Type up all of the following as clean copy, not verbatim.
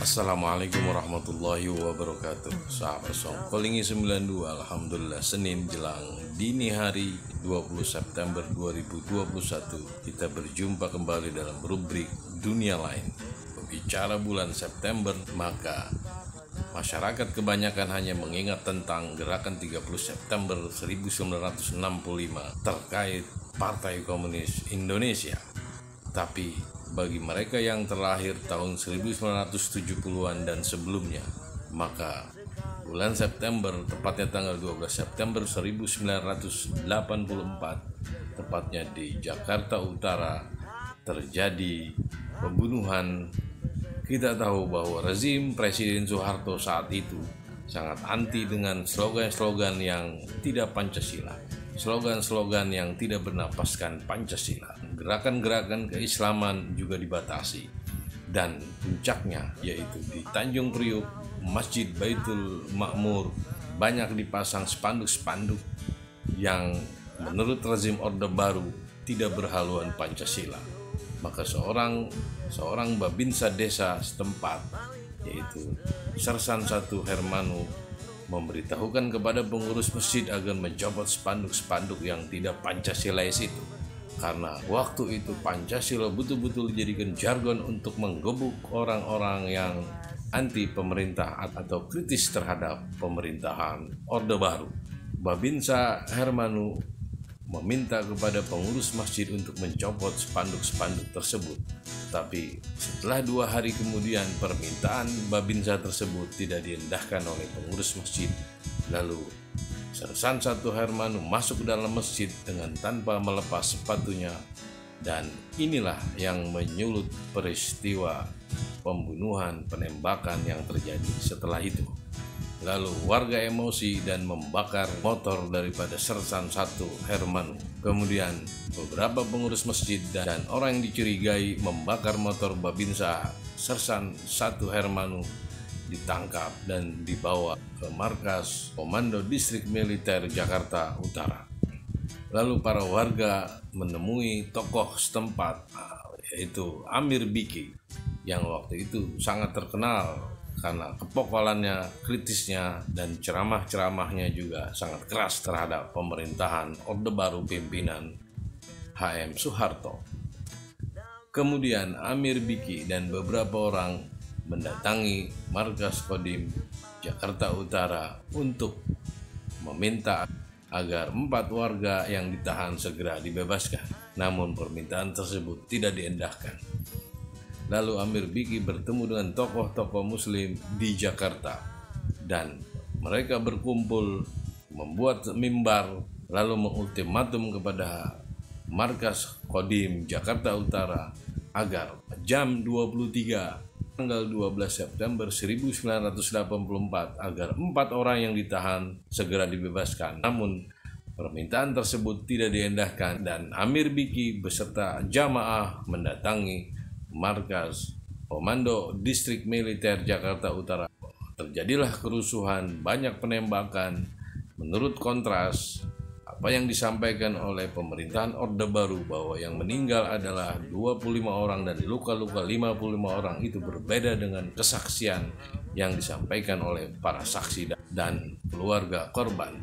Assalamualaikum warahmatullahi wabarakatuh. Sahabat Songkolingi 92, Alhamdulillah Senin jelang dini hari 20 September 2021 kita berjumpa kembali dalam rubrik Dunia Lain. Berbicara bulan September, maka masyarakat kebanyakan hanya mengingat tentang gerakan 30 September 1965 terkait Partai Komunis Indonesia. Tapi bagi mereka yang terlahir tahun 1970-an dan sebelumnya, maka bulan September, tepatnya tanggal 12 September 1984, tepatnya di Jakarta Utara, terjadi pembunuhan. Kita tahu bahwa rezim Presiden Soeharto saat itu sangat anti dengan slogan-slogan yang tidak Pancasila, slogan-slogan yang tidak bernapaskan Pancasila. Gerakan-gerakan keislaman juga dibatasi, dan puncaknya yaitu di Tanjung Priuk, Masjid Baitul Makmur banyak dipasang spanduk-spanduk yang menurut rezim Orde Baru tidak berhaluan Pancasila. Maka seorang babinsa desa setempat, yaitu Sersan 1 Hermanu, memberitahukan kepada pengurus masjid agar mencopot spanduk-spanduk yang tidak Pancasilais itu, karena waktu itu Pancasila betul-betul dijadikan jargon untuk menggebuk orang-orang yang anti pemerintah atau kritis terhadap pemerintahan Orde Baru. Babinsa Hermanu meminta kepada pengurus masjid untuk mencopot spanduk-spanduk tersebut. Tapi setelah 2 hari kemudian permintaan Babinsa tersebut tidak diendahkan oleh pengurus masjid. Lalu Sersan 1 Hermanu masuk ke dalam masjid dengan tanpa melepas sepatunya, dan inilah yang menyulut peristiwa pembunuhan, penembakan yang terjadi setelah itu. Lalu warga emosi dan membakar motor daripada Sersan 1 Hermanu. Kemudian beberapa pengurus masjid dan orang yang dicurigai membakar motor Babinsa Sersan 1 Hermanu ditangkap dan dibawa ke markas Komando Distrik Militer Jakarta Utara. Lalu para warga menemui tokoh setempat, yaitu Amir Biki, yang waktu itu sangat terkenal karena kepokolannya, kritisnya, dan ceramah-ceramahnya juga sangat keras terhadap pemerintahan Orde Baru pimpinan HM Soeharto. Kemudian Amir Biki dan beberapa orang mendatangi markas Kodim Jakarta Utara untuk meminta agar 4 warga yang ditahan segera dibebaskan. Namun permintaan tersebut tidak diendahkan. Lalu Amir Biki bertemu dengan tokoh-tokoh muslim di Jakarta, dan mereka berkumpul membuat mimbar lalu mengultimatum kepada markas Kodim Jakarta Utara agar jam 23 tanggal 12 September 1984 agar 4 orang yang ditahan segera dibebaskan. Namun permintaan tersebut tidak diendahkan, dan Amir Biki beserta jamaah mendatangi markas Komando Distrik Militer Jakarta Utara. Terjadilah kerusuhan, banyak penembakan. Menurut Kontras, apa yang disampaikan oleh pemerintahan Orde Baru bahwa yang meninggal adalah 25 orang dan luka-luka 55 orang itu berbeda dengan kesaksian yang disampaikan oleh para saksi dan keluarga korban.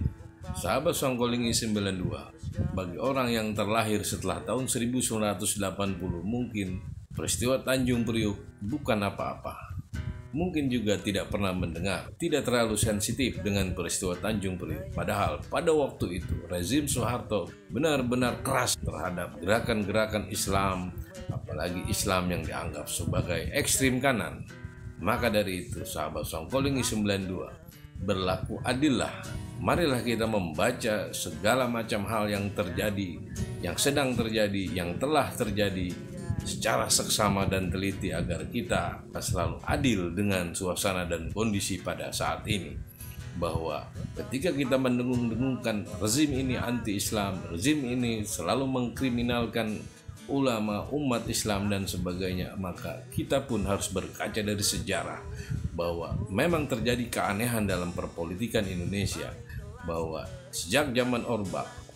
Sahabat Songkolingi 92, bagi orang yang terlahir setelah tahun 1980, mungkin peristiwa Tanjung Priuk bukan apa-apa. Mungkin juga tidak pernah mendengar, tidak terlalu sensitif dengan peristiwa Tanjung Priuk. Padahal pada waktu itu rezim Soeharto benar-benar keras terhadap gerakan-gerakan Islam, apalagi Islam yang dianggap sebagai ekstrim kanan. Maka dari itu sahabat Songkolingi 92, berlaku adillah. Marilah kita membaca segala macam hal yang terjadi, yang sedang terjadi, yang telah terjadi secara seksama dan teliti agar kita selalu adil dengan suasana dan kondisi pada saat ini. Bahwa ketika kita mendengung-dengungkan rezim ini anti-Islam, rezim ini selalu mengkriminalkan ulama, umat Islam dan sebagainya, maka kita pun harus berkaca dari sejarah bahwa memang terjadi keanehan dalam perpolitikan Indonesia, bahwa sejak zaman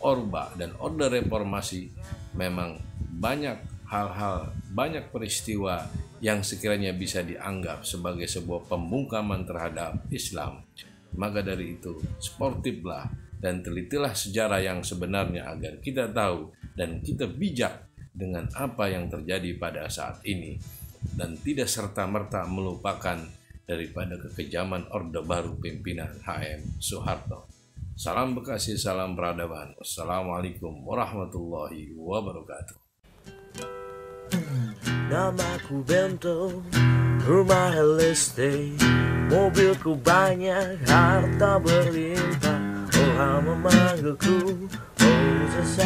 Orba dan Orde Reformasi memang banyak hal-hal, banyak peristiwa yang sekiranya bisa dianggap sebagai sebuah pembungkaman terhadap Islam. Maka dari itu, sportiflah dan telitilah sejarah yang sebenarnya agar kita tahu dan kita bijak dengan apa yang terjadi pada saat ini dan tidak serta-merta melupakan daripada kekejaman Orde Baru pimpinan HM Soeharto. Salam Bekasi, salam peradaban. Wassalamualaikum warahmatullahi wabarakatuh. Namaku Bento, rumah LST, mobilku banyak, harta berlimpah. Orang memanggilku Moses.